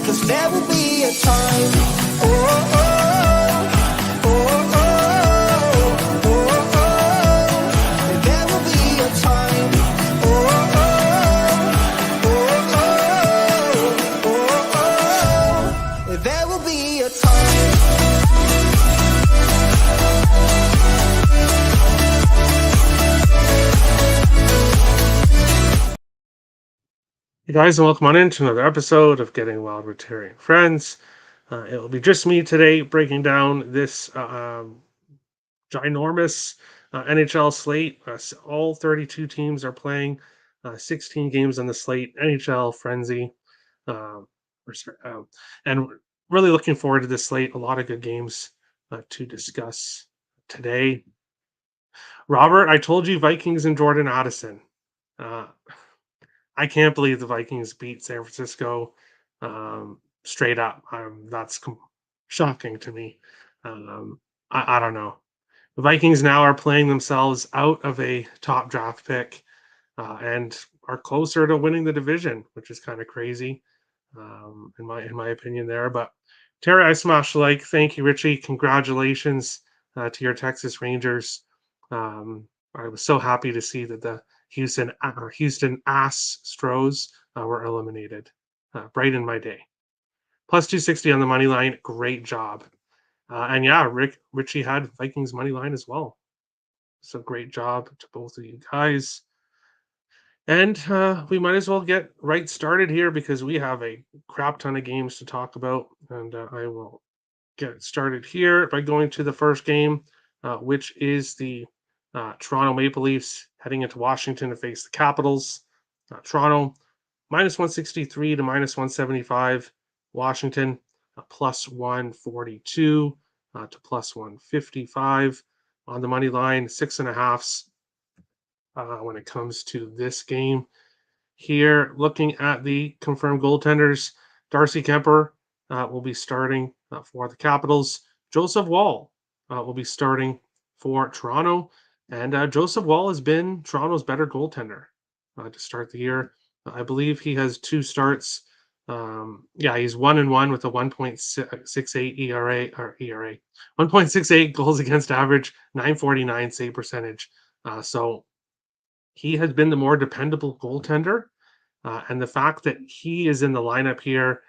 'cause there will be a time. Oh, oh, oh, oh, oh, oh, oh. There will be a time. Oh, oh, oh, oh, oh, oh. There will be a time. Hey guys, and welcome on into another episode of Getting Wild with Terry and Friends. It will be just me today breaking down this ginormous NHL slate. All 32 teams are playing, 16 games on the slate. NHL frenzy, um, and really looking forward to this slate. A lot of good games to discuss today. Robert, I told you Vikings and Jordan Addison. Uh, I can't believe the Vikings beat San Francisco straight up. Shocking to me. Um, I don't know. The Vikings now are playing themselves out of a top draft pick and are closer to winning the division, which is kind of crazy, in my opinion. There, but Terry, I smashed like. Thank you, Richie. Congratulations to your Texas Rangers. I was so happy to see that the Houston Astros were eliminated. Brightened my day. Plus 260 on the money line. Great job. And yeah, Richie had Vikings money line as well. So great job to both of you guys. And we might as well get right started here because we have a crap ton of games to talk about. And I will get started here by going to the first game, which is the Toronto Maple Leafs heading into Washington to face the Capitals. Toronto minus 163 to minus 175. Washington plus 142 to plus 155 on the money line. 6.5s when it comes to this game. Here, looking at the confirmed goaltenders, Darcy Kemper will be starting for the Capitals. Joseph Woll will be starting for Toronto. And Joseph Woll has been Toronto's better goaltender to start the year. I believe he has 2 starts. He's 1-1 with a 1.68 ERA, 1.68 goals against average, 949 save percentage. So he has been the more dependable goaltender. And the fact that he is in the lineup here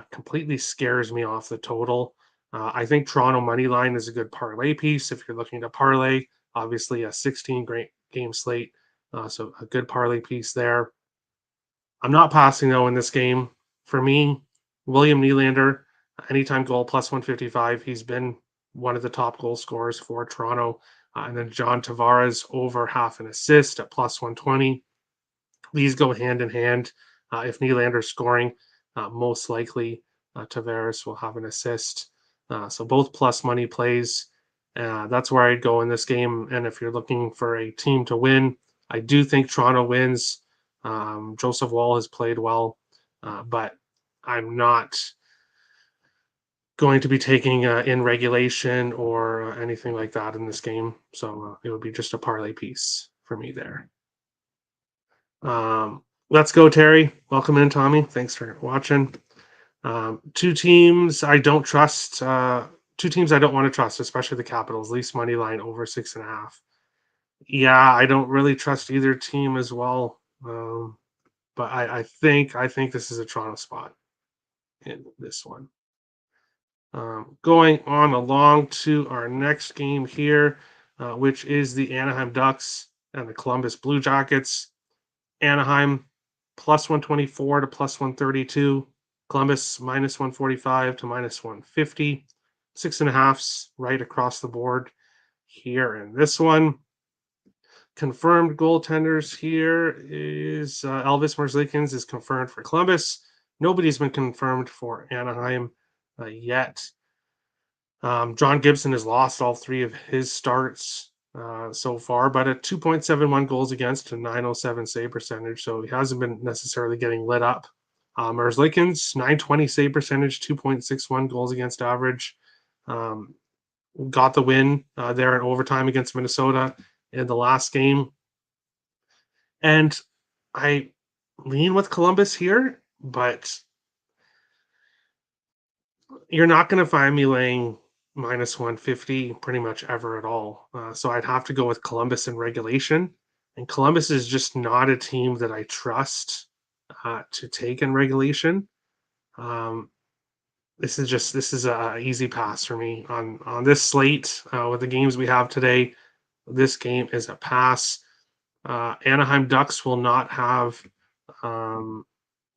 completely scares me off the total. I think Toronto money line is a good parlay piece if you're looking to parlay. Obviously, a 16 great game slate, so a good parlay piece there. I'm not passing though in this game. For me, William Nylander, anytime goal plus 155. He's been one of the top goal scorers for Toronto. And then John Tavares over half an assist at plus 120. These go hand in hand. If Nylander's scoring, most likely Tavares will have an assist. So both plus money plays. That's where I'd go in this game. And if you're looking for a team to win, I do think Toronto wins. Joseph Woll has played well, but I'm not going to be taking in regulation or anything like that in this game. So it would be just a parlay piece for me there. Let's go, Terry. Welcome in, Tommy. Thanks for watching. 2 teams I don't trust. 2 teams I don't want to trust, especially the Capitals. Leafs money line over 6.5. Yeah, I don't really trust either team as well. But I think this is a Toronto spot in this one. Going on along to our next game here, which is the Anaheim Ducks and the Columbus Blue Jackets. Anaheim plus 124 to plus 132. Columbus minus 145 to minus 150. 6.5s right across the board here in this one. Confirmed goaltenders here is Elvis Merzlikins is confirmed for Columbus. Nobody's been confirmed for Anaheim yet. John Gibson has lost all 3 of his starts so far, but at 2.71 goals against to 907 save percentage, so he hasn't been necessarily getting lit up. Merzlikins, 920 save percentage, 2.61 goals against average. Got the win there in overtime against Minnesota in the last game. And I lean with Columbus here, but you're not going to find me laying minus 150 pretty much ever at all. So I'd have to go with Columbus in regulation. And Columbus is just not a team that I trust to take in regulation. Um, this is a easy pass for me on this slate with the games we have today. This game is a pass. Anaheim Ducks will not have um,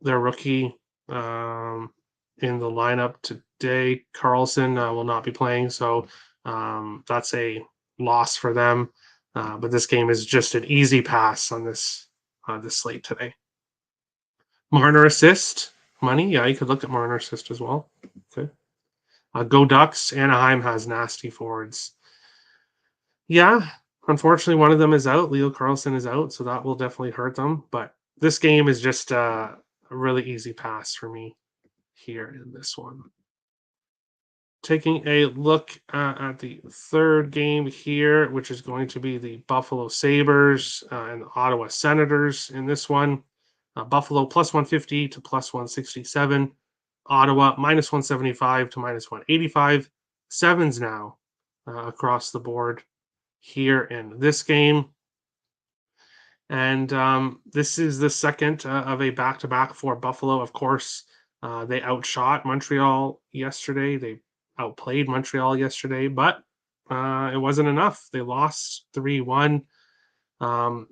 their rookie in the lineup today. Carlson will not be playing, so that's a loss for them. But this game is just an easy pass on this slate today. Marner assist money, yeah, you could look at Marner assist as well. Okay, go Ducks. Anaheim has nasty forwards. Yeah, unfortunately, one of them is out. Leo Carlson is out, so that will definitely hurt them. But this game is just a really easy pass for me here in this one. Taking a look at the third game here, which is going to be the Buffalo Sabres and the Ottawa Senators in this one. Buffalo plus 150 to plus 167. Ottawa minus 175 to minus 185. Sevens now across the board here in this game. And this is the second of a back to back for Buffalo. Of course, they outshot Montreal yesterday. They outplayed Montreal yesterday, but it wasn't enough. They lost 3-1. Um,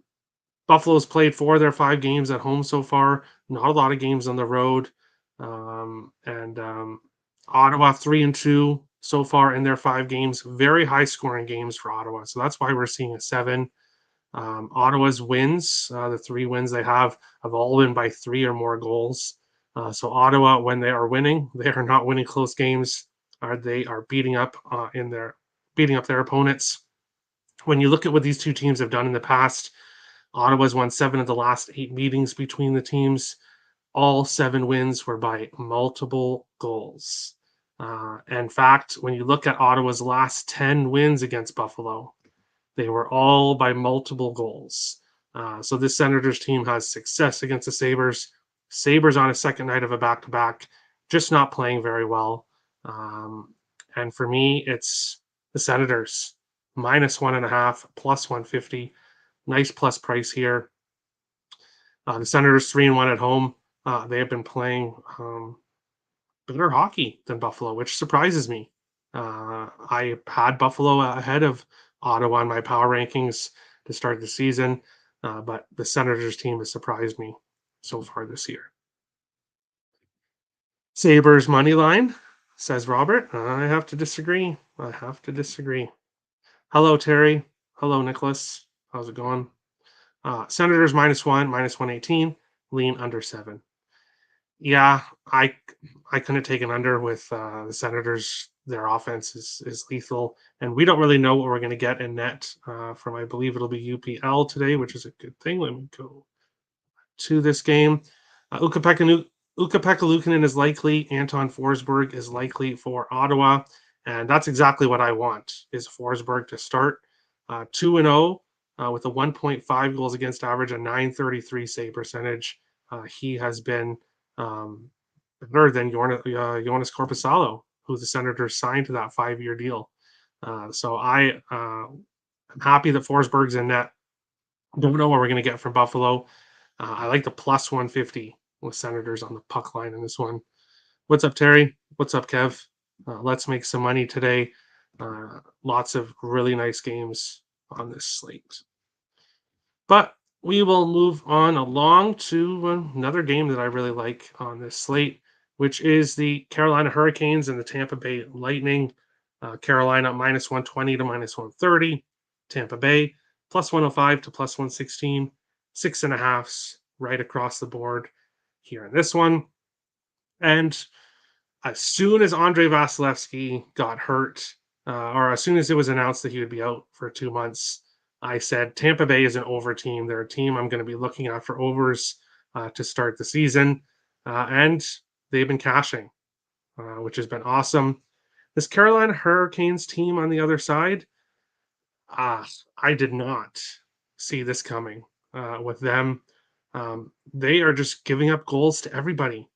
Buffalo's played 4 of their 5 games at home so far, not a lot of games on the road. And Ottawa 3-2 so far in their 5 games. Very high scoring games for Ottawa. So that's why we're seeing a 7. Ottawa's wins, the 3 wins they have all been by 3 or more goals. So Ottawa, when they are winning, they are not winning close games. They are beating up their opponents. When you look at what these two teams have done in the past, Ottawa's won 7 of the last 8 meetings between the teams. All 7 wins were by multiple goals. In fact, when you look at Ottawa's last 10 wins against Buffalo, they were all by multiple goals. So this Senators team has success against the Sabres. Sabres on a second night of a back-to-back, just not playing very well. And for me, it's the Senators minus 1.5, plus 150. Nice plus price here. The Senators 3-1 at home. They have been playing better hockey than Buffalo, which surprises me. I had Buffalo ahead of Ottawa in my power rankings to start the season, but the Senators team has surprised me so far this year. Sabres money line, says Robert. I have to disagree. Hello, Terry. Hello, Nicholas. How's it going? Senators -1, minus 118, lean under 7. Yeah, I couldn't take an under with the Senators. Their offense is lethal, and we don't really know what we're going to get in net from. I believe it'll be UPL today, which is a good thing. Let me go to this game. Ukko-Pekka Luukkonen is likely. Anton Forsberg is likely for Ottawa, and that's exactly what I want. Is Forsberg to start 2-0 with a 1.5 goals against average, a 933 save percentage. He has been better than Jonas Corposalo, who the Senators signed to that 5-year deal. So I'm happy that Forsberg's in net. Don't know what we're going to get from Buffalo. I like the plus 150 with Senators on the puck line in this one. What's up, Terry? What's up, Kev? Let's make some money today. Lots of really nice games on this slate. But we will move on along to another game that I really like on this slate, which is the Carolina Hurricanes and the Tampa Bay Lightning. Carolina minus 120 to minus 130. Tampa Bay plus 105 to plus 116. 6.5s right across the board here in this one. And as soon as Andrei Vasilevsky got hurt, or as soon as it was announced that he would be out for 2 months, I said Tampa Bay is an over team. They're a team I'm going to be looking at for overs to start the season. And they've been cashing, which has been awesome. This Carolina Hurricanes team on the other side, I did not see this coming with them. They are just giving up goals to everybody.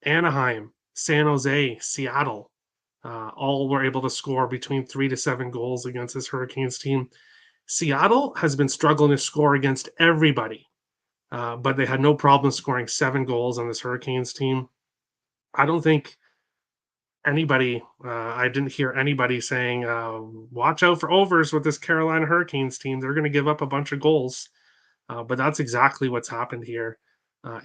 Anaheim, San Jose, Seattle. All were able to score between 3 to 7 goals against this Hurricanes team. Seattle has been struggling to score against everybody, but they had no problem scoring 7 goals on this Hurricanes team. I don't think I didn't hear anybody saying, watch out for overs with this Carolina Hurricanes team. They're going to give up a bunch of goals. But that's exactly what's happened here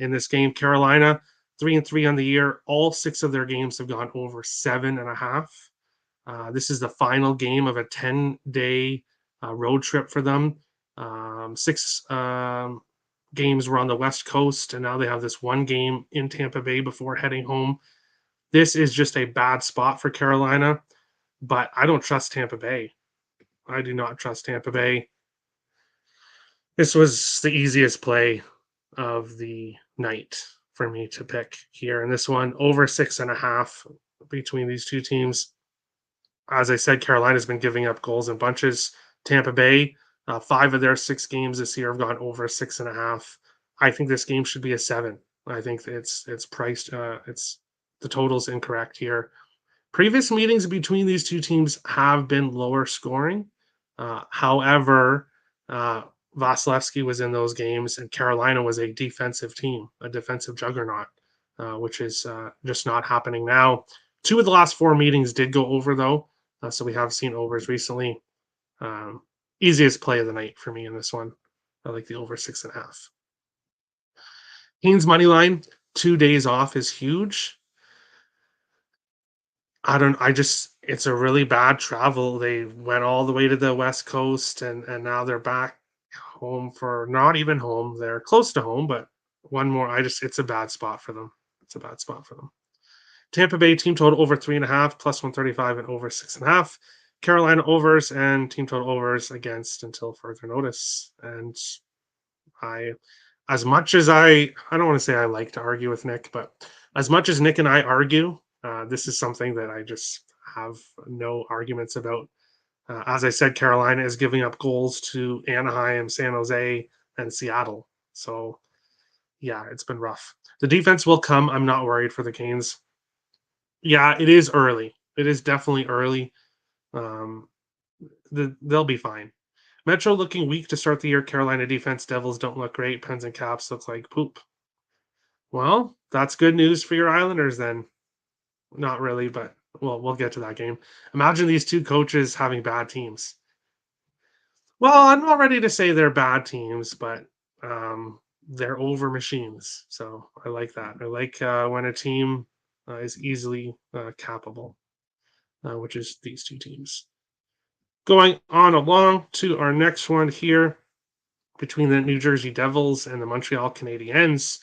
in this game. Carolina, 3-3 on the year. All 6 of their games have gone over 7.5. This is the final game of a 10-day road trip for them. 6 games were on the West Coast, and now they have this one game in Tampa Bay before heading home. This is just a bad spot for Carolina, but I don't trust Tampa Bay. I do not trust Tampa Bay. This was the easiest play of the night for me to pick here in this one. Over 6.5 between these two teams. As I said, Carolina's been giving up goals in bunches. Tampa Bay, 5 of their 6 games this year have gone over 6.5. I think this game should be a 7. I think it's priced. It's the total's incorrect here. Previous meetings between these two teams have been lower scoring. However, Vasilevsky was in those games, and Carolina was a defensive team, a defensive juggernaut, which is just not happening now. 2 of the last 4 meetings did go over, though, so we have seen overs recently. Easiest play of the night for me in this one. I like the over 6.5. Canes money line, 2 days off is huge. It's a really bad travel. They went all the way to the West Coast, and now they're back home for not even home. They're close to home, but one more. It's a bad spot for them. It's a bad spot for them. Tampa Bay team total over 3.5, plus 135, and over 6.5. Carolina overs and team total overs against until further notice. And as much as I don't want to say I like to argue with Nick, but as much as Nick and I argue, this is something that I just have no arguments about. As I said, Carolina is giving up goals to Anaheim, San Jose, and Seattle. So, yeah, it's been rough. The defense will come. I'm not worried for the Canes. Yeah, it is early. It is definitely early. They'll be fine. Metro looking weak to start the year. Carolina defense. Devils don't look great. Pens and Caps look like poop. Well, that's good news for your Islanders then. Not really, but we'll get to that game. Imagine these two coaches having bad teams. Well, I'm not ready to say they're bad teams, but they're over machines. So I like that. I like when a team is easily capable, which is these two teams. Going on along to our next one here between the New Jersey Devils and the Montreal Canadiens.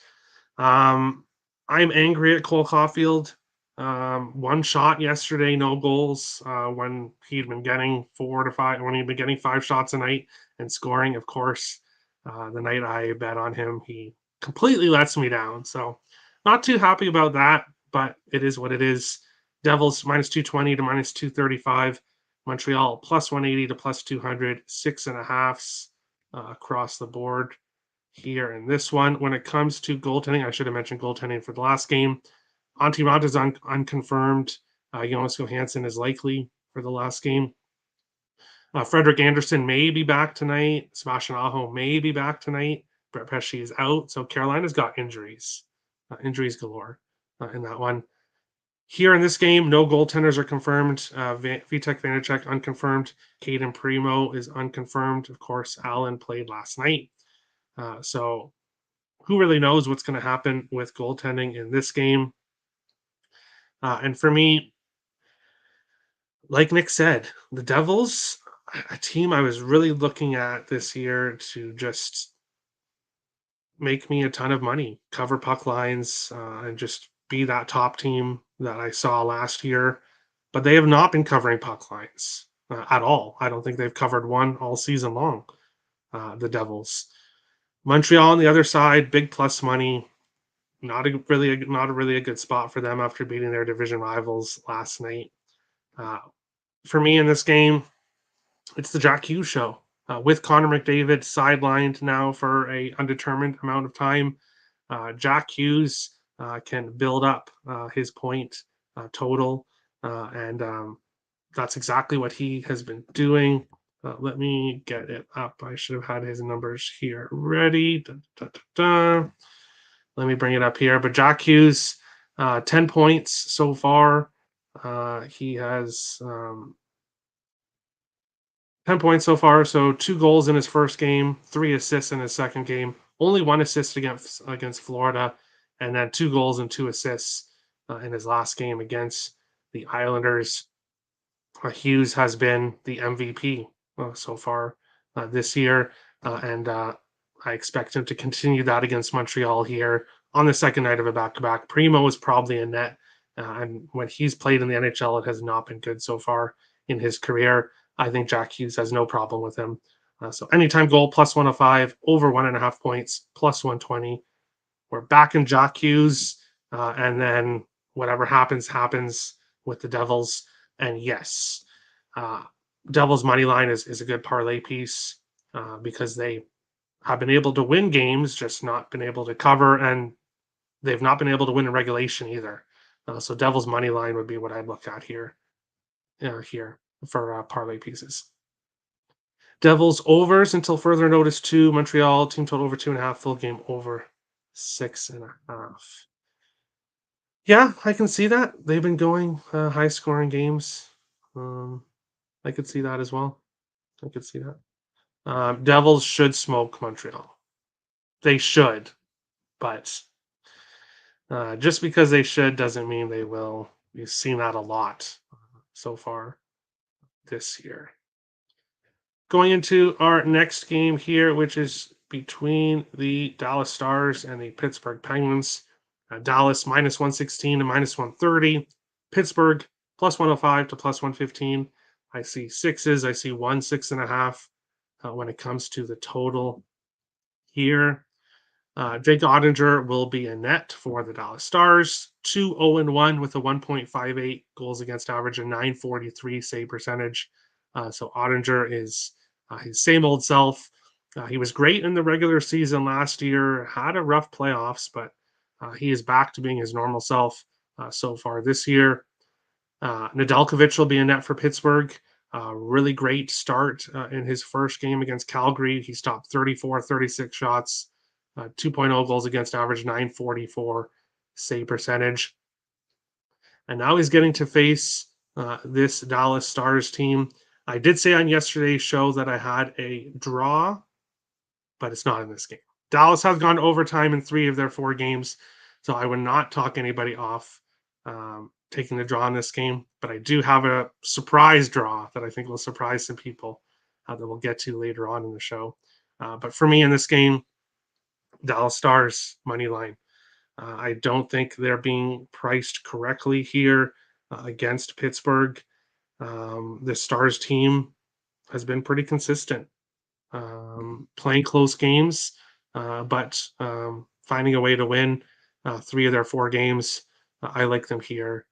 I'm angry at Cole Caulfield. One shot yesterday, no goals. When he'd been getting 4 to 5, when he'd been getting 5 shots a night and scoring, of course, the night I bet on him, he completely lets me down. So, not too happy about that, but it is what it is. Devils minus 220 to minus 235. Montreal plus 180 to plus 200. 6.5s across the board here in this one. When it comes to goaltending, I should have mentioned goaltending for the last game. Antti Raanta is unconfirmed. Jonas Johansson is likely for the last game. Frederik Andersen may be back tonight. Sebastian Aho may be back tonight. Brett Pesce is out. So Carolina's got injuries. Injuries galore in that one. Here in this game, no goaltenders are confirmed. Vitek Vanacek unconfirmed. Caden Primo is unconfirmed. Of course, Allen played last night. So who really knows what's going to happen with goaltending in this game? And for me, like Nick said, the Devils, a team I was really looking at this year to just make me a ton of money, cover puck lines, and just be that top team that I saw last year. But they have not been covering puck lines at all. I don't think they've covered one all season long, the Devils. Montreal on the other side, big plus money. Not a really a good spot for them after beating their division rivals last night. For me in this game, it's the Jack Hughes show. With Connor McDavid sidelined now for a undetermined amount of time, Jack Hughes can build up his point total. and that's exactly what he has been doing. Let me get it up. I should have had his numbers here ready. Da, da, da, da. Let me bring it up here. But Jack Hughes, 10 points so far. He has 10 points so far. So 2 goals in his first game, 3 assists in his second game, only 1 assist against Florida, and then 2 goals and 2 assists in his last game against the Islanders. Hughes has been the MVP so far this year, and I expect him to continue that against Montreal here on the second night of a back-to-back. Primo is probably in net, and when he's played in the NHL, it has not been good so far in his career. I think Jack Hughes has no problem with him. So anytime goal plus 105, over 1.5 points, plus 120. We're back in Jack Hughes, and then whatever happens with the Devils. And yes, uh, Devils money line is a good parlay piece because they have been able to win games, just not been able to cover, and they've not been able to win in regulation either. So Devils money line would be what I'd look at here for parlay pieces. Devils overs until further notice 2. Montreal team total over 2.5. Full game over 6.5. Yeah, I can see that. They've been going high scoring games. Um, I could see that as well. I could see that. Devils should smoke Montreal. They should, but just because they should doesn't mean they will. We've seen that a lot so far this year. Going into our next game here, which is between the Dallas Stars and the Pittsburgh Penguins. Dallas minus 116 to minus 130. Pittsburgh plus 105 to plus 115. I see sixes. I see 1, 6.5 when it comes to the total here. Jake Ottinger will be a net for the Dallas Stars. 2-0-1 with a 1.58 goals against average and 943 save percentage. So Ottinger is his same old self. He was great in the regular season last year, had a rough playoffs, but he is back to being his normal self so far this year. Nedeljkovic will be a net for Pittsburgh. Really great start in his first game against Calgary. He stopped 34, 36 shots, 2.0 goals against average, 944 save percentage. And now he's getting to face this Dallas Stars team. I did say on yesterday's show that I had a draw, but it's not in this game. Dallas has gone to overtime in 3 of their 4 games, so I would not talk anybody off taking the draw in this game. But I do have a surprise draw that I think will surprise some people that we'll get to later on in the show. But for me in this game, Dallas Stars money line. I don't think they're being priced correctly here against Pittsburgh. The Stars team has been pretty consistent, playing close games, but finding a way to win 3 of their 4 games. I like them here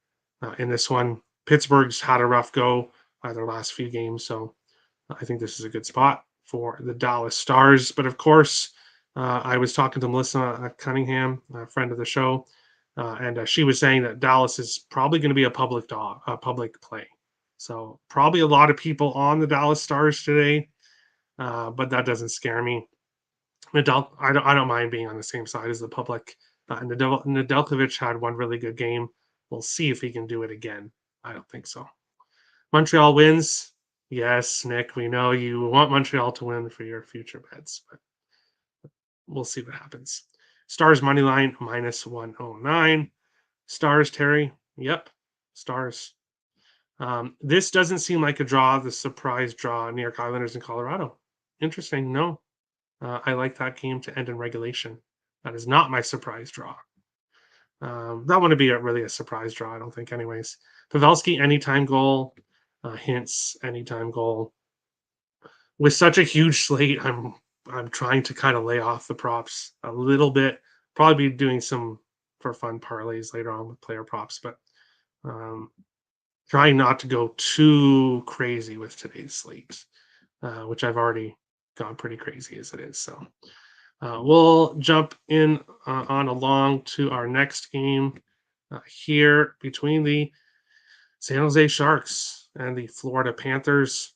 in this one. Pittsburgh's had a rough go their last few games, so I think this is a good spot for the Dallas Stars. But of course, I was talking to Melissa Cunningham, a friend of the show, and she was saying that Dallas is probably going to be a public play. So probably a lot of people on the Dallas Stars today, but that doesn't scare me. I don't mind being on the same side as the public. And Nedeljkovic had one really good game. We'll see if he can do it again. I don't think so. Montreal wins. Yes, Nick, we know you want Montreal to win for your future bets, but we'll see what happens. Stars money line minus 109. Stars, Terry. Yep, Stars. This doesn't seem like a draw, the surprise draw, New York Islanders in Colorado. Interesting. No, I like that game to end in regulation. That is not my surprise draw. That wouldn't be really a surprise draw, I don't think, anyways. Pavelski, anytime goal. Hintz, anytime goal. With such a huge slate, I'm trying to kind of lay off the props a little bit. Probably be doing some for fun parlays later on with player props, but trying not to go too crazy with today's slate, which I've already gone pretty crazy as it is. So we'll jump in on along to our next game here between the San Jose Sharks and the Florida Panthers.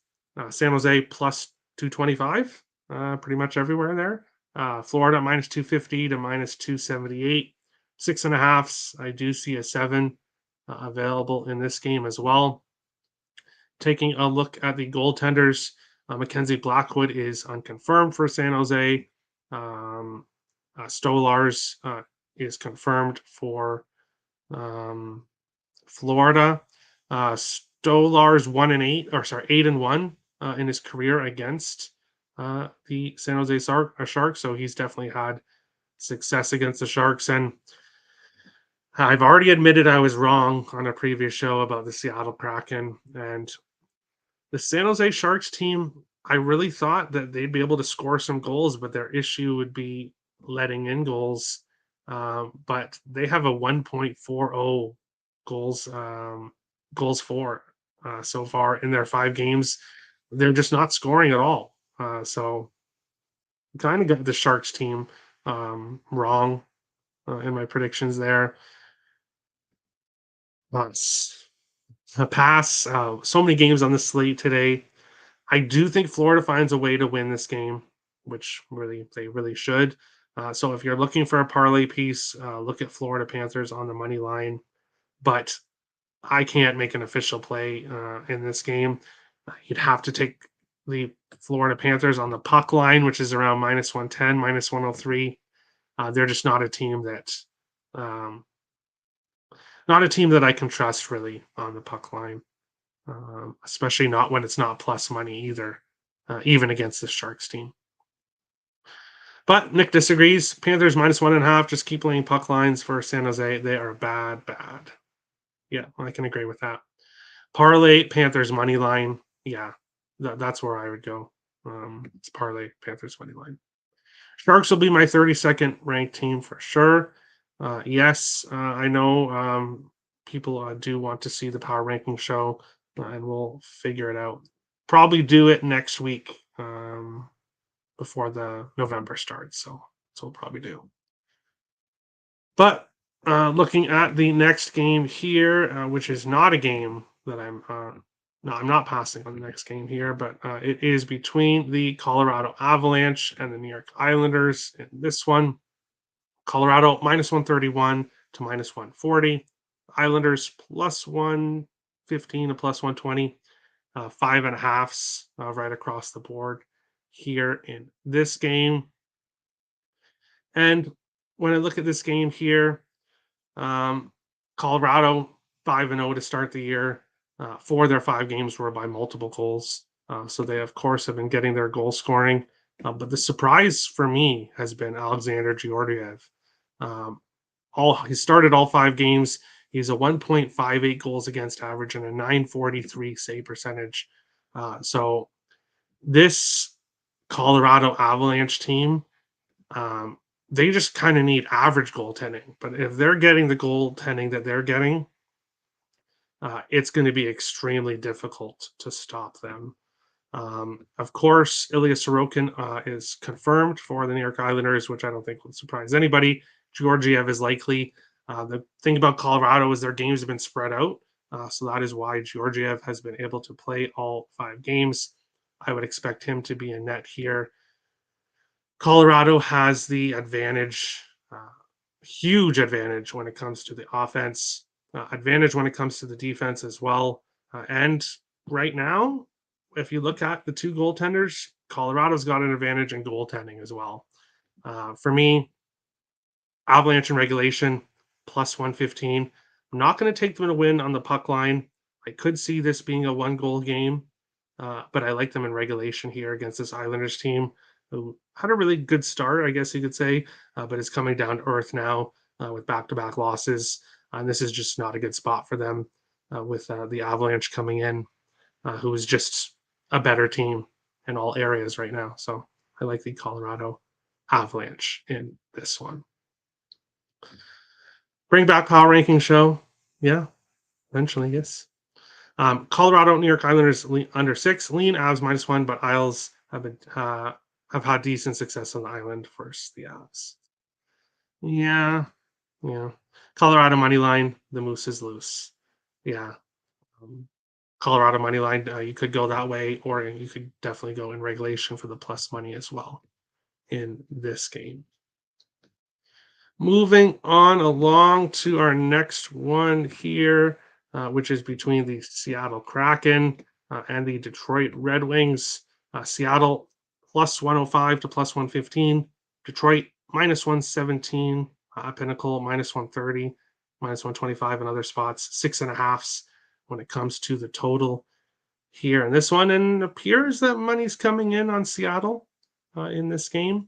San Jose plus 225, pretty much everywhere there. Florida minus 250 to minus 278. 6.5s. I do see a 7 available in this game as well. Taking a look at the goaltenders, Mackenzie Blackwood is unconfirmed for San Jose. Stolars is confirmed for Florida. Stolar's 1-8, or sorry, 8-1 in his career against the San Jose Sharks. So he's definitely had success against the Sharks. And I've already admitted I was wrong on a previous show about the Seattle Kraken. And the San Jose Sharks team, I really thought that they'd be able to score some goals, but their issue would be letting in goals. But they have a 1.40 goals for so far in their 5 games. They're just not scoring at all. So kind of got the Sharks team wrong in my predictions there. But a pass. So many games on the slate today. I do think Florida finds a way to win this game, which they really should. So if you're looking for a parlay piece, look at Florida Panthers on the money line. But I can't make an official play in this game. You'd have to take the Florida Panthers on the puck line, which is around minus 110, minus 103. They're just um, not a team that I can trust really on the puck line, especially not when it's not plus money either, even against the Sharks team. But Nick disagrees. Panthers minus 1.5. Just keep laying puck lines for San Jose. They are bad. Yeah, I can agree with that. Parlay Panthers money line. Yeah, that's where I would go. It's parlay Panthers money line. Sharks will be my 32nd ranked team for sure. Yes, I know people do want to see the power ranking show, and we'll figure it out. Probably do it next week before the November starts. So that's what we'll probably do. But looking at the next game here, which is not a game that I'm not passing on the next game here, but it is between the Colorado Avalanche and the New York Islanders. In this one, Colorado minus 131 to minus 140. Islanders plus 115 to plus 120. 5.5s right across the board here in this game. And when I look at this game here, Colorado 5-0 to start the year. 4 of their 5 games were by multiple goals. So they, of course, have been getting their goal scoring. But the surprise for me has been Alexander Georgiev. He started all 5 games. He's a 1.58 goals against average and a 943 save percentage. So this Colorado Avalanche team, they just kind of need average goaltending. But if they're getting the goaltending that they're getting, it's going to be extremely difficult to stop them. Of course, Ilya Sorokin is confirmed for the New York Islanders, which I don't think would surprise anybody. Georgiev is likely. The thing about Colorado is their games have been spread out. So that is why Georgiev has been able to play all 5 games. I would expect him to be in net here. Colorado has the advantage, huge advantage when it comes to the offense, advantage when it comes to the defense as well. And right now, if you look at the 2 goaltenders, Colorado's got an advantage in goaltending as well. For me, Avalanche in regulation, plus 115. I'm not going to take them to win on the puck line. I could see this being a 1-goal game, but I like them in regulation here against this Islanders team, who had a really good start, I guess you could say, but is coming down to earth now with back-to-back losses. And this is just not a good spot for them with the Avalanche coming in, who is just a better team in all areas right now. So I like the Colorado Avalanche in this one. Bring back power ranking show. Yeah, eventually, yes. Colorado, New York Islanders under 6. Lean Avs -1, but Isles have had decent success on the island versus the Avs. Yeah. Colorado money line. The Moose is loose. Yeah. Colorado money line. You could go that way, or you could definitely go in regulation for the plus money as well in this game. Moving on along to our next one here, which is between the Seattle Kraken and the Detroit Red Wings. Seattle plus 105 to plus 115. Detroit minus 117. Pinnacle minus 130, minus 125 in other spots. 6.5s when it comes to the total here in this one. And it appears that money's coming in on Seattle in this game.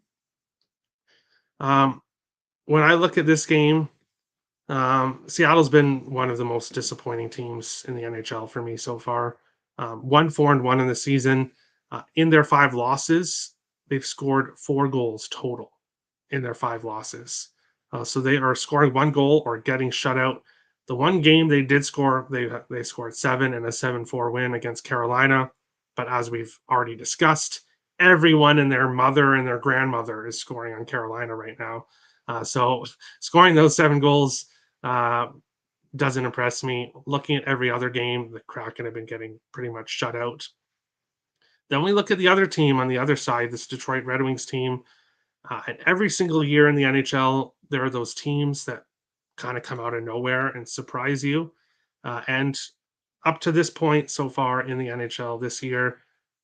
When I look at this game, Seattle's been one of the most disappointing teams in the NHL for me so far. 1-4-1 in the season. In their 5 losses, they've scored 4 goals total in their 5 losses. So they are scoring 1 goal or getting shut out. The one game they did score, they scored 7 in a 7-4 win against Carolina. But as we've already discussed, everyone and their mother and their grandmother is scoring on Carolina right now. So scoring those 7 goals doesn't impress me. Looking at every other game, the Kraken have been getting pretty much shut out. Then we look at the other team on the other side, this Detroit Red Wings team. And every single year in the NHL, there are those teams that kind of come out of nowhere and surprise you. And up to this point so far in the NHL this year,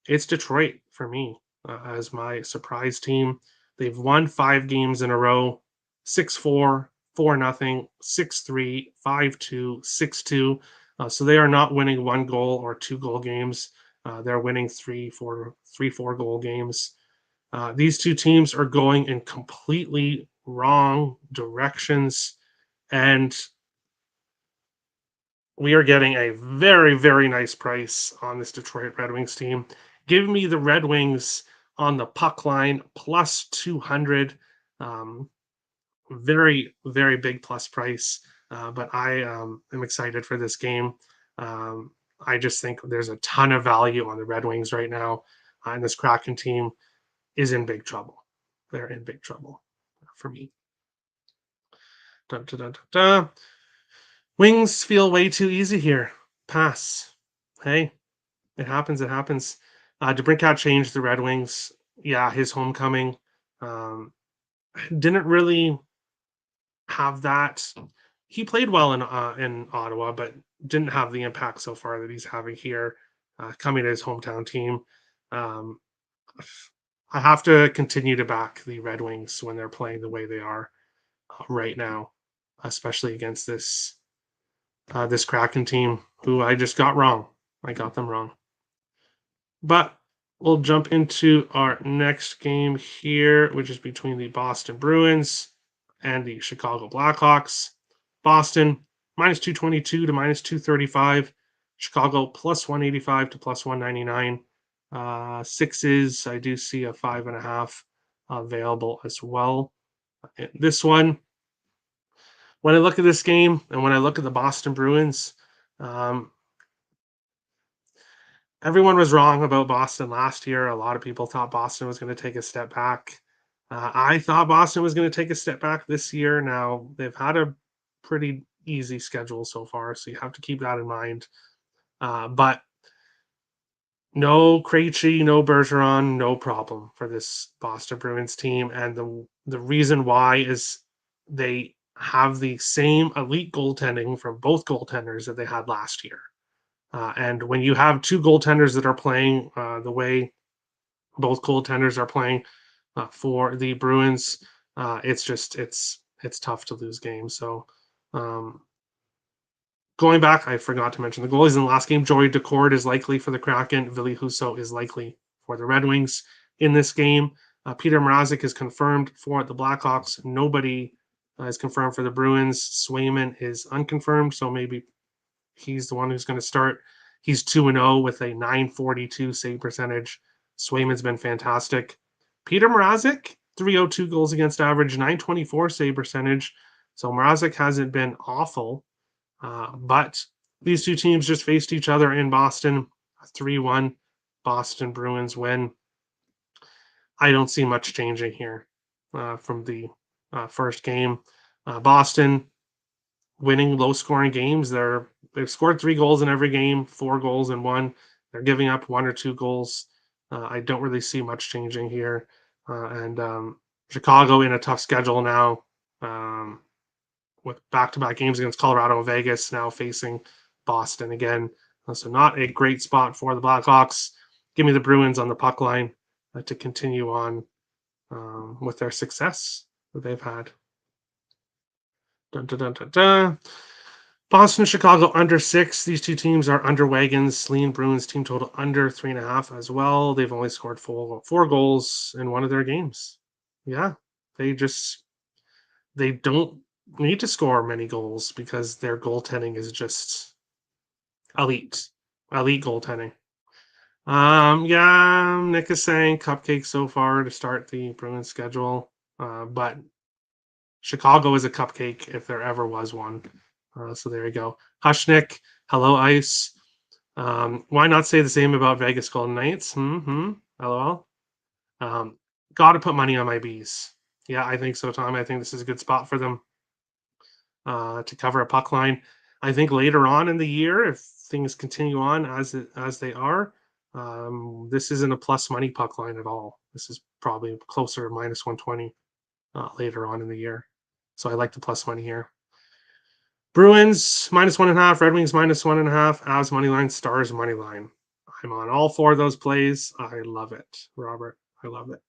it's Detroit for me as my surprise team. They've won 5 games in a row, 6-4, 4-0, 6-3, 5-2, 6-2. So they are not winning 1 goal or 2 goal games. They're winning 3-4 goal games. These two teams are going in completely wrong directions, and we are getting a very, very nice price on this Detroit Red Wings team. Give me the Red Wings on the puck line plus 200. Very, very big plus price, but I am excited for this game. I just think there's a ton of value on the Red Wings right now, and this Kraken team is in big trouble. They're in big trouble for me. Dun, dun, dun, dun, dun. Wings feel way too easy here. Pass. Hey, it happens. It happens. DeBrincat changed the Red Wings. Yeah, his homecoming. Didn't really have that. He played well in Ottawa, but didn't have the impact so far that he's having here, coming to his hometown team. Um, I have to continue to back the Red Wings when they're playing the way they are right now, especially against this Kraken team, who I just got wrong. I got them wrong. But we'll jump into our next game here, which is between the Boston Bruins and the Chicago Blackhawks. Boston minus 222 to minus 235. Chicago plus 185 to plus 199. Sixes, I do see a 5.5 available as well. This one, when I look at this game and when I look at the Boston Bruins, everyone was wrong about Boston last year. A lot of people thought Boston was going to take a step back. I thought Boston was going to take a step back this year. Now, they've had a pretty easy schedule so far, so you have to keep that in mind. But no Krejci, no Bergeron, no problem for this Boston Bruins team. And the reason why is they have the same elite goaltending from both goaltenders that they had last year. And when you have 2 goaltenders that are playing the way both goaltenders are playing for the Bruins, it's tough to lose games. So going back, I forgot to mention the goalies in the last game. Joey Decord is likely for the Kraken. Ville Husso is likely for the Red Wings in this game. Peter Mrazek is confirmed for the Blackhawks. Nobody is confirmed for the Bruins. Swayman is unconfirmed, so maybe he's the one who's going to start. He's 2-0 with a 942 save percentage. Swayman's been fantastic. Peter Mrazek, 302 goals against average, 924 save percentage. So Mrazek hasn't been awful. But these two teams just faced each other in Boston. 3-1 Boston Bruins win. I don't see much changing here from the first game. Boston winning low-scoring games. They've scored 3 goals in every game, 4 goals in one. They're giving up 1 or 2 goals. I don't really see much changing here. And Chicago in a tough schedule now, with back-to-back games against Colorado and Vegas, now facing Boston again. So not a great spot for the Blackhawks. Give me the Bruins on the puck line to continue on with their success that they've had. Dun, dun, dun, dun, dun. Boston, Chicago under 6. These two teams are under wagons. Lean Bruins team total under 3.5 as well. They've only scored 4 goals in one of their games. Yeah, they don't need to score many goals because their goaltending is just elite goaltending. Yeah, Nick is saying cupcake so far to start the Bruins schedule, but Chicago is a cupcake if there ever was one. So there you go. Hush, Nick. Hello, Ice. Why not say the same about Vegas Golden Knights? LOL. Got to put money on my bees. Yeah, I think so, Tom. I think this is a good spot for them to cover a puck line. I think later on in the year, if things continue on as they are, this isn't a plus money puck line at all. This is probably closer to minus 120 later on in the year. So I like the plus money here. Bruins minus 1.5, Red Wings minus 1.5, Avs money line, Stars money line. I'm on all 4 of those plays. I love it, Robert. I love it.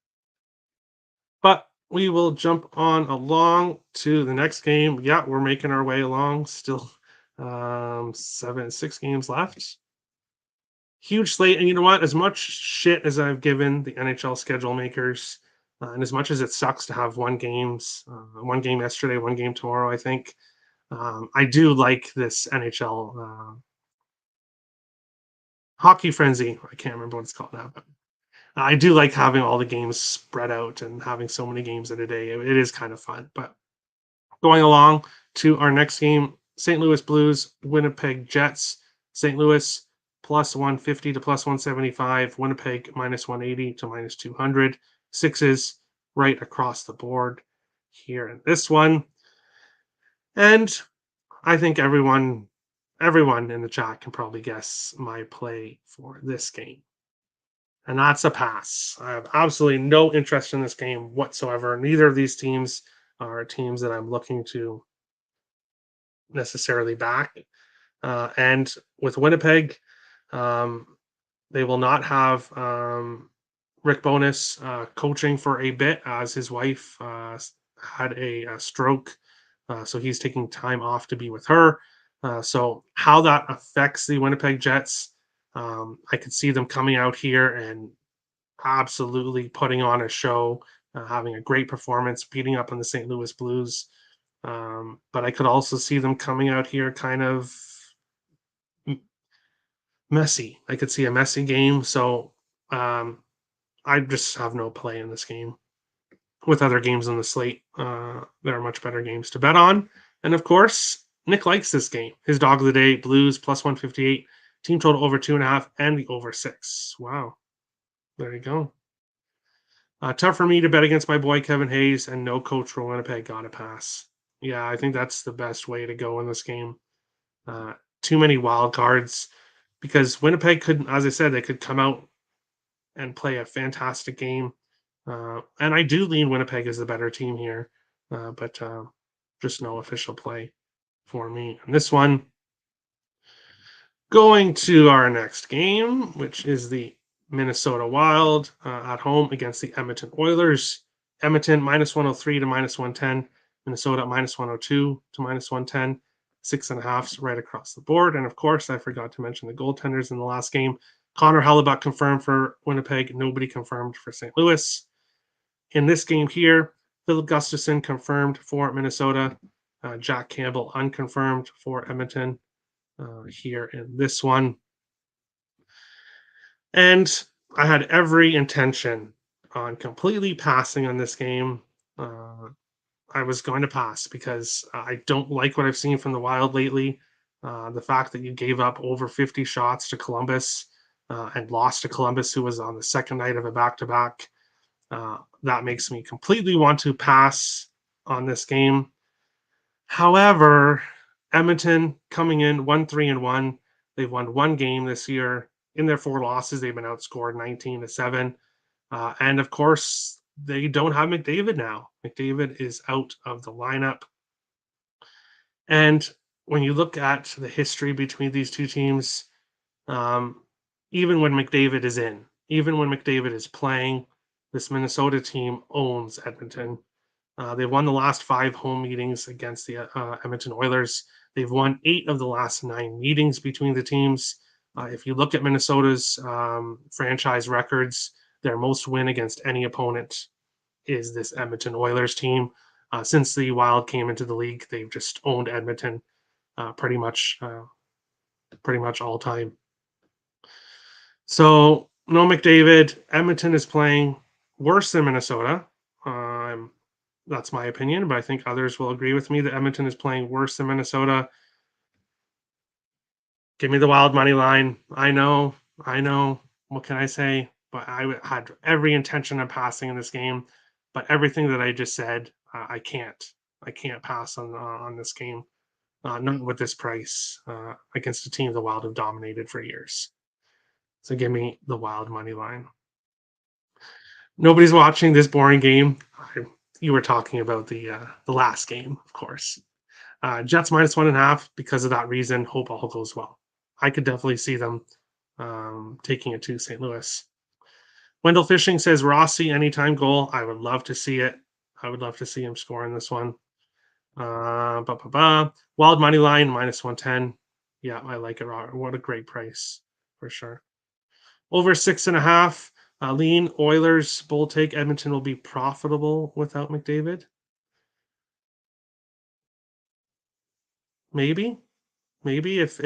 But we will jump on along to the next game. Yeah, we're making our way along. Still 6 games left. Huge slate. And you know what? As much shit as I've given the NHL schedule makers, and as much as it sucks to have one game yesterday, one game tomorrow, I think, I do like this NHL hockey frenzy. I can't remember what it's called now, but I do like having all the games spread out and having so many games in a day. It is kind of fun. But going along to our next game, St. Louis Blues, Winnipeg Jets. St. Louis plus 150 to plus 175. Winnipeg minus 180 to minus 200. Sixes right across the board here in this one. And I think everyone in the chat can probably guess my play for this game. And that's a pass. I have absolutely no interest in this game whatsoever. Neither of these teams are teams that I'm looking to necessarily back. And with Winnipeg, they will not have Rick Bowness coaching for a bit as his wife had a stroke. So he's taking time off to be with her. So how that affects the Winnipeg Jets, I could see them coming out here and absolutely putting on a show, having a great performance, beating up on the St. Louis Blues. But I could also see them coming out here kind of messy. I could see a messy game. So I just have no play in this game. With other games on the slate, there are much better games to bet on. And of course, Nick likes this game. His dog of the day, Blues plus 158, team total over 2.5, and the over 6. Wow. There you go. Tough for me to bet against my boy Kevin Hayes, and no coach for Winnipeg got a pass. Yeah, I think that's the best way to go in this game. Too many wild cards because Winnipeg could, as I said, they could come out and play a fantastic game. And I do lean Winnipeg as the better team here, but just no official play for me. And this one, going to our next game, which is the Minnesota Wild at home against the Edmonton Oilers. Edmonton minus 103 to minus 110. Minnesota minus 102 to minus 110. 6.5 right across the board. And of course, I forgot to mention the goaltenders in the last game. Connor Hellebuyck confirmed for Winnipeg. Nobody confirmed for St. Louis. In this game here, Philip Gustafson confirmed for Minnesota. Jack Campbell unconfirmed for Edmonton here in this one. And I had every intention on completely passing on this game. I was going to pass because I don't like what I've seen from the Wild lately. The fact that you gave up over 50 shots to Columbus and lost to Columbus, who was on the second night of a back-to-back, that makes me completely want to pass on this game. However, Edmonton coming in 1-3-1. They've won one game this year. In their four losses, they've been outscored 19-7. And of course, they don't have McDavid now. McDavid is out of the lineup. And when you look at the history between these two teams, um, even when McDavid is in, even when McDavid is playing, this Minnesota team owns Edmonton. They've won the last five home meetings against the Edmonton Oilers. They've won 8 of the last 9 meetings between the teams. If you look at Minnesota's franchise records, their most win against any opponent is this Edmonton Oilers team. Since the Wild came into the league, they've just owned Edmonton pretty much all time. So no McDavid. Edmonton is playing worse than Minnesota. That's my opinion, but I think others will agree with me that Edmonton is playing worse than Minnesota. Give me the Wild money line. I know. What can I say? But I had every intention of passing in this game. But everything that I just said, I can't. I can't pass on this game. Not with this price against a team the Wild have dominated for years. So give me the Wild money line. Nobody's watching this boring game. You were talking about the last game, of course. Jets -1.5 because of that reason. Hope all goes well. I could definitely see them taking it to St. Louis. Wendell Fishing says Rossi anytime goal. I would love to see it. I would love to see him score in this one. Wild money line -110. Yeah, I like it, Robert. What a great price for sure. Over 6.5. Lean Oilers bull take. Edmonton will be profitable without McDavid. Maybe if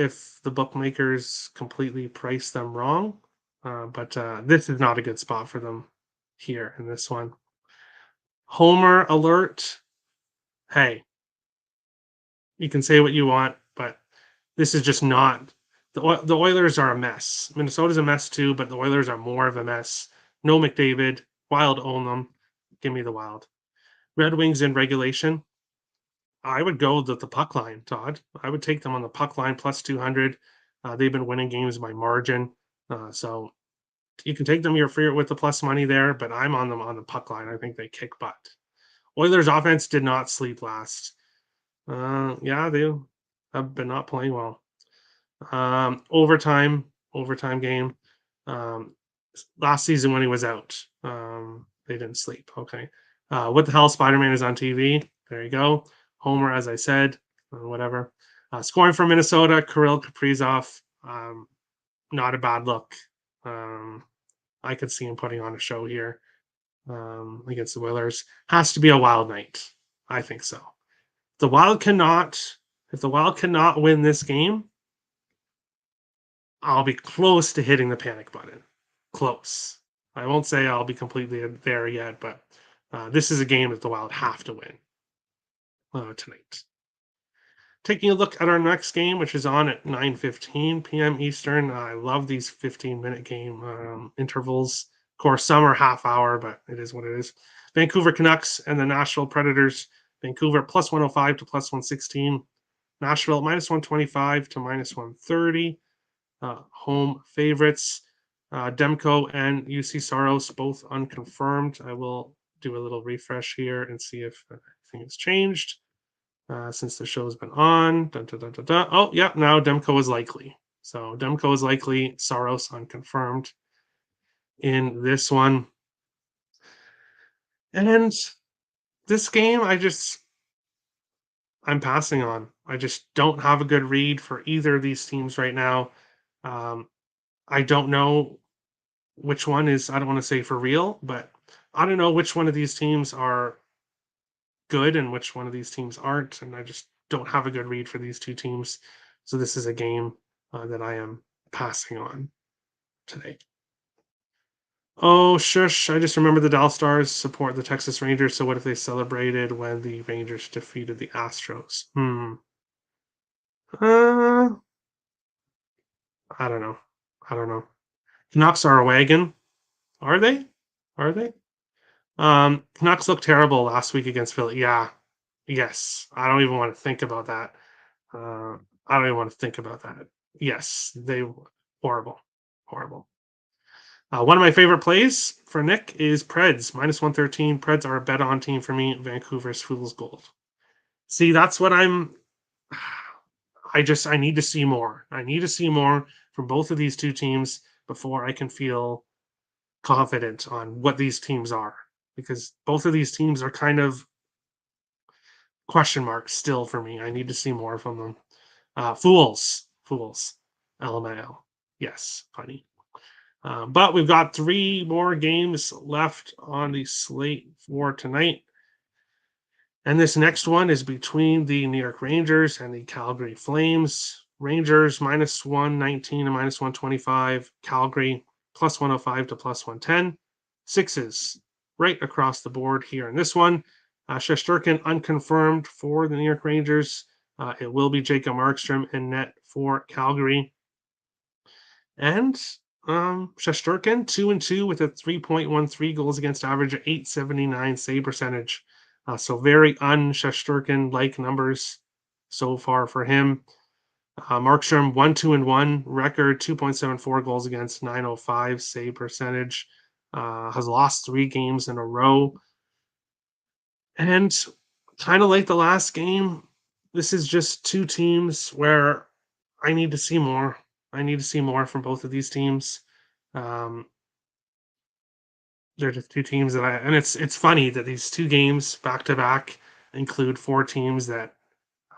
the bookmakers completely price them wrong. But this is not a good spot for them here in this one. Homer alert. Hey, you can say what you want, but this is just not. The Oilers are a mess. Minnesota's a mess too, but the Oilers are more of a mess. No McDavid. Wild own them. Give me the Wild. Red Wings in regulation. I would go with the puck line, Todd. I would take them on the puck line plus 200. They've been winning games by margin. So you can take them your favorite with the plus money there, but I'm on them on the puck line. I think they kick butt. Oilers offense did not sleep last. Yeah, they have been not playing well. Overtime game. Last season when he was out, they didn't sleep. Okay. What the hell? Spider-Man is on TV. There you go. Homer, as I said, whatever. Scoring for Minnesota, Kirill Kaprizov. Not a bad look. I could see him putting on a show here against the Oilers. Has to be a Wild night. I think so. If the Wild cannot win this game, I'll be close to hitting the panic button. Close. I won't say I'll be completely there yet, but this is a game that the Wild have to win tonight. Taking a look at our next game, which is on at 9:15 p.m. Eastern. I love these 15-minute game intervals. Of course, some are half hour, but it is what it is. Vancouver Canucks and the Nashville Predators. Vancouver +105 to +116. Nashville -125 to -130. Home favorites. Demko and UC Saros both unconfirmed. I will do a little refresh here and see if anything has changed since the show's been on. Oh, yeah, now Demko is likely. So Demko is likely, Saros unconfirmed in this one. And this game, I'm passing on. I just don't have a good read for either of these teams right now. I don't know which one is, I don't want to say for real, but I don't know which one of these teams are good and which one of these teams aren't. And I just don't have a good read for these two teams. So this is a game that I am passing on today. Oh, shush. I just remember the Dallas Stars support the Texas Rangers. So what if they celebrated when the Rangers defeated the Astros? Uh, I don't know. Canucks are a wagon. Are they? Are they? Canucks looked terrible last week against Philly. Yeah. Yes. I don't even want to think about that. I don't even want to think about that. Yes, they horrible, horrible. One of my favorite plays for Nick is Preds -113. Preds are a bet on team for me. Vancouver's fool's gold. See, that's what I'm. I need to see more. I need to see more from both of these two teams before I can feel confident on what these teams are, because both of these teams are kind of question marks still for me. I need to see more from them. Fools, LMAO. Yes, funny. But we've got 3 more games left on the slate for tonight. And this next one is between the New York Rangers and the Calgary Flames. Rangers -119 and -125. Calgary +105 to +110. Sixes right across the board here in this one. Shesterkin unconfirmed for the New York Rangers. It will be Jacob Markstrom in net for Calgary. And Shesterkin 2-2 with a 3.13 goals against average, 879 save percentage. So very un-Shesterkin like numbers so far for him. Markstrom 1-2-1 record, 2.74 goals against, 905 save percentage. Has lost 3 games in a row. And kind of like the last game, this is just 2 teams where I need to see more. I need to see more from both of these teams. Um, they're just 2 teams that and it's funny that these 2 games back to back include 4 teams that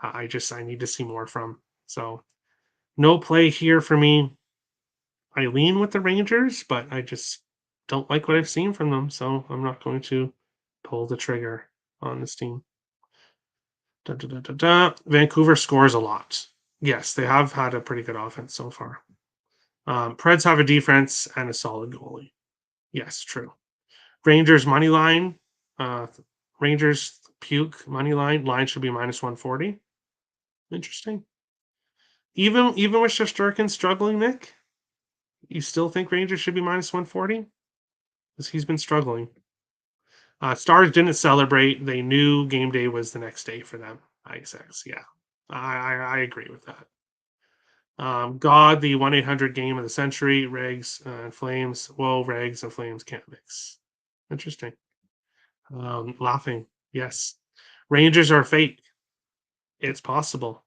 I need to see more from. So no play here for me. I lean with the Rangers, but I just don't like what I've seen from them, so I'm not going to pull the trigger on this team. Da, da, da, da, da. Vancouver scores a lot. Yes, they have had a pretty good offense so far. Preds have a defense and a solid goalie. Yes, true. Rangers money line. Uh, Rangers puke money line. Line should be -140. Interesting. Even with Shesterkin struggling, Nick, you still think Rangers should be -140? Because he's been struggling. Stars didn't celebrate. They knew game day was the next day for them. ISX, yeah, I agree with that. God, the 1-800 game of the century. Regs and Flames. Whoa, Regs and Flames can't mix. Interesting. Laughing. Yes. Rangers are fake. It's possible.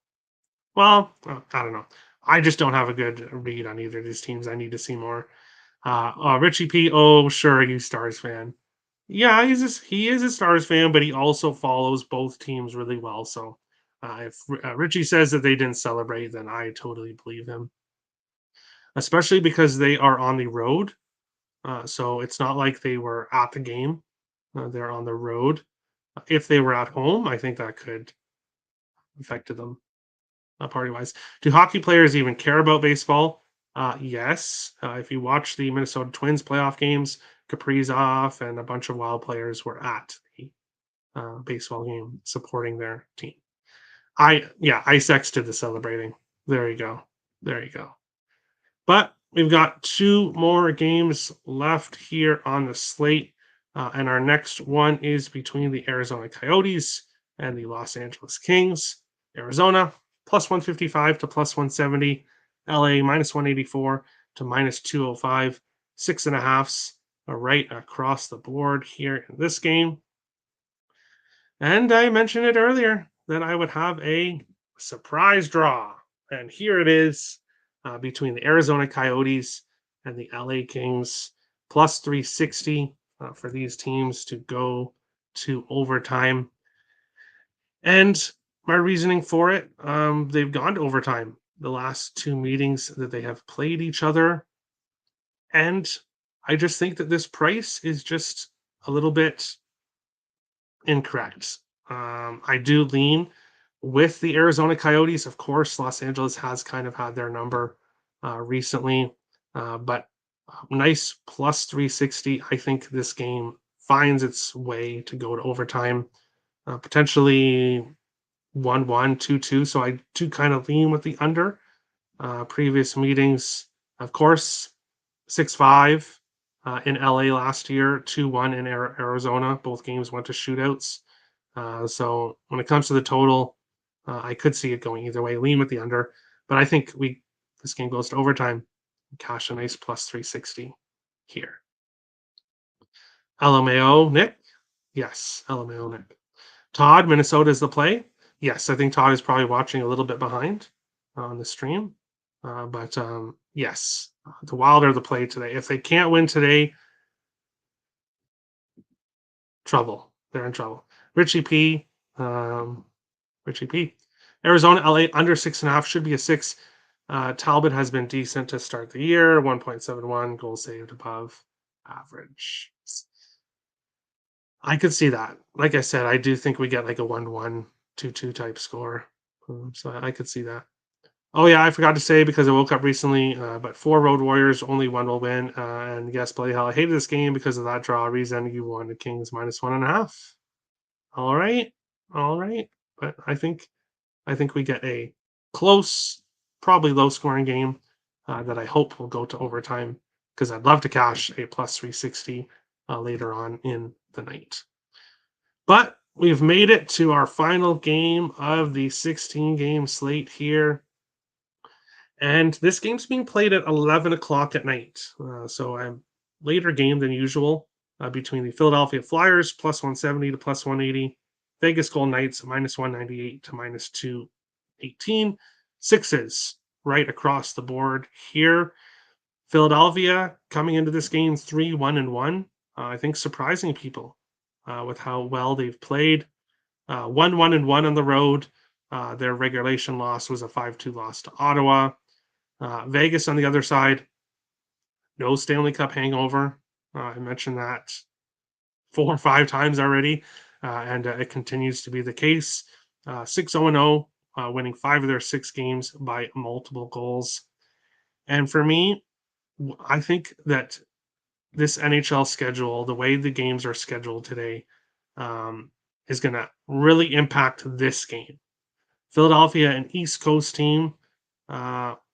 Well, I don't know. I just don't have a good read on either of these teams. I need to see more. Richie P. Oh, sure, he's Stars fan. Yeah, he is a Stars fan, but he also follows both teams really well. So if Richie says that they didn't celebrate, then I totally believe him. Especially because they are on the road, so it's not like they were at the game. They're on the road. If they were at home, I think that could affected them party wise. Do hockey players even care about baseball? Yes. If you watch the Minnesota Twins playoff games, Kaprizov and a bunch of Wild players were at the baseball game supporting their team. Ice X did the celebrating. There you go. There you go. But we've got 2 more games left here on the slate. And our next one is between the Arizona Coyotes and the Los Angeles Kings. Arizona +155 to +170. LA -184 to -205. 6.5s right across the board here in this game. And I mentioned it earlier that I would have a surprise draw. And here it is between the Arizona Coyotes and the LA Kings, +360 for these teams to go to overtime. And my reasoning for it, they've gone to overtime the last 2 meetings that they have played each other. And I just think that this price is just a little bit incorrect. I do lean with the Arizona Coyotes. Of course, Los Angeles has kind of had their number recently, but nice +360. I think this game finds its way to go to overtime, potentially 1-1, 2-2. So I do kind of lean with the under. Previous meetings, of course, 6-5 in LA last year, 2-1 in Arizona. Both games went to shootouts. So when it comes to the total, I could see it going either way. Lean with the under, but I think this game goes to overtime. Cash a nice plus 360 here. LMAO, Nick? Yes, LMAO, Nick. Todd, Minnesota is the play. Yes, I think Todd is probably watching a little bit behind on the stream. But yes, the Wild are the play today. If they can't win today, trouble. They're in trouble. Richie P. Um, Richie P. Arizona, LA under 6.5 should be a 6. Talbot has been decent to start the year. 1.71 goals saved above average. I could see that. Like I said, I do think we get like a 1-1, 2-2 type score. So I could see that. Oh yeah, I forgot to say because I woke up recently. But 4 Road Warriors, only 1 will win. And yes, bloody hell, I hated this game because of that draw. Reason you won the Kings -1.5. All right, all right. But I think we get a close, probably low scoring game that I hope will go to overtime because I'd love to cash a plus 360 later on in the night. But we've made it to our final game of the 16 game slate here. And this game's being played at 11 o'clock at night. So a later game than usual between the Philadelphia Flyers plus 170 to plus 180, Vegas Golden Knights minus 198 to minus 218. Sixes right across the board here. Philadelphia coming into this game 3-1-1. I think surprising people with how well they've played. 1-1-1 on the road. Their regulation loss was a 5-2 loss to Ottawa. Vegas on the other side, no Stanley Cup hangover. I mentioned that 4 or 5 times already, and it continues to be the case. 6-0-0, winning 5 of their 6 games by multiple goals. And for me, I think that this NHL schedule, the way the games are scheduled today, is going to really impact this game. Philadelphia, an East Coast team,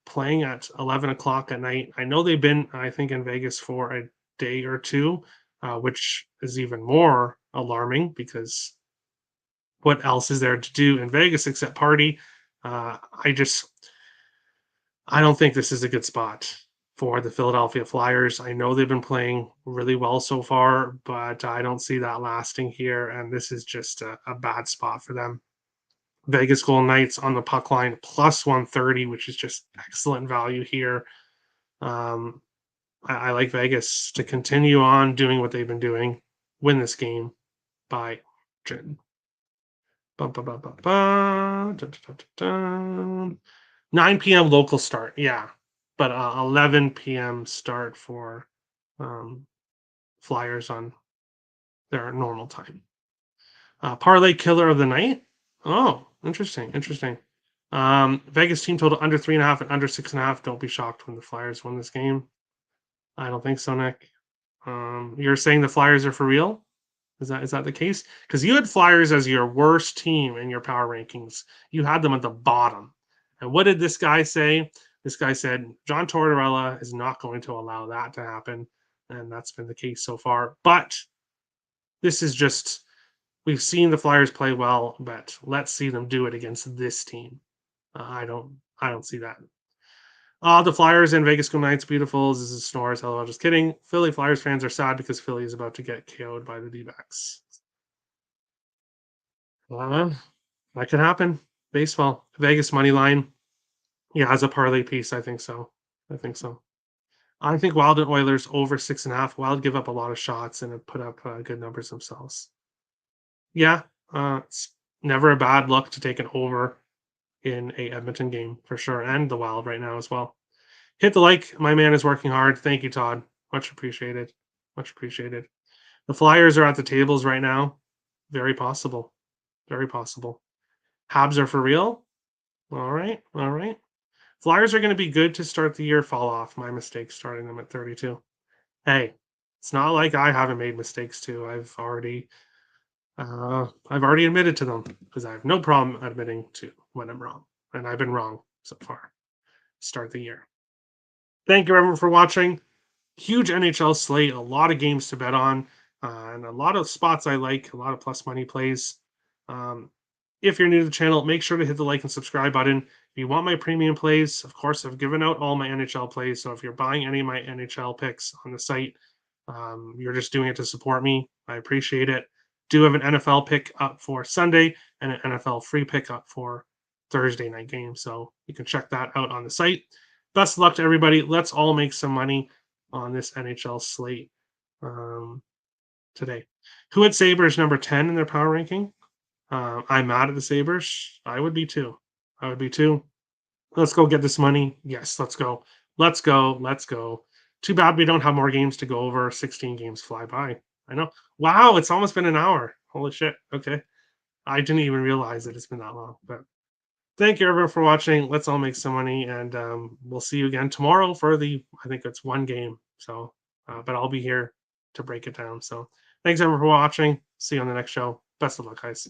playing at 11 o'clock at night. I know they've been, I think, in Vegas for a day or two, which is even more alarming because what else is there to do in Vegas except party? I don't think this is a good spot for the Philadelphia Flyers. I know they've been playing really well so far, but I don't see that lasting here, and this is just a bad spot for them. Vegas Golden Knights on the puck line plus 130, which is just excellent value here. I like Vegas to continue on doing what they've been doing, win this game by margin. 9 p.m. local start, yeah, but 11 p.m. start for Flyers on their normal time. Parlay killer of the night. Oh, interesting. Vegas team total under 3.5 and under 6.5. Don't be shocked when the Flyers win this game. I don't think so, Nick. You're saying the Flyers are for real? Is that the case? Because you had Flyers as your worst team in your power rankings. You had them at the bottom. And what did this guy say? This guy said John Tortorella is not going to allow that to happen, and that's been the case so far. But this is just we've seen the Flyers play well, but let's see them do it against this team. I don't see that. The Flyers and Vegas Golden Knights, beautiful. This is snores. Hello, just kidding. Philly Flyers fans are sad because Philly is about to get KO'd by the D-backs. That could happen. Baseball. Vegas money line. Yeah, as a parlay piece, I think so. I think Wild and Oilers over 6.5. Wild give up a lot of shots and have put up good numbers themselves. Yeah, it's never a bad look to take an over in a Edmonton game for sure, and the Wild right now as well. Hit the like. My man is working hard. Thank you, Todd. Much appreciated. The Flyers are at the tables right now. Very possible. Habs are for real. All right. Flyers are going to be good to start the year. Fall off. My mistake starting them at 32. Hey, it's not like I haven't made mistakes too. I've already admitted to them because I have no problem admitting to when I'm wrong, and I've been wrong so far. Start the year. Thank you everyone for watching. Huge NHL slate, a lot of games to bet on, and a lot of spots I like, a lot of plus money plays. If you're new to the channel, make sure to hit the like and subscribe button. If you want my premium plays, of course, I've given out all my NHL plays. So if you're buying any of my NHL picks on the site, you're just doing it to support me. I appreciate it. Do have an NFL pick up for Sunday and an NFL free pick up for Thursday night game. So you can check that out on the site. Best of luck to everybody. Let's all make some money on this NHL slate today. Who had Sabres number 10 in their power ranking? I'm mad at the Sabres. I would be too. I would be too. Let's go get this money. Yes, let's go. Let's go. Let's go. Too bad we don't have more games to go over. 16 games fly by. I know. Wow, it's almost been an hour. Holy shit. Okay. I didn't even realize that it's been that long. But thank you everyone for watching. Let's all make some money. And we'll see you again tomorrow for I think it's one game. So, but I'll be here to break it down. So thanks everyone for watching. See you on the next show. Best of luck, guys.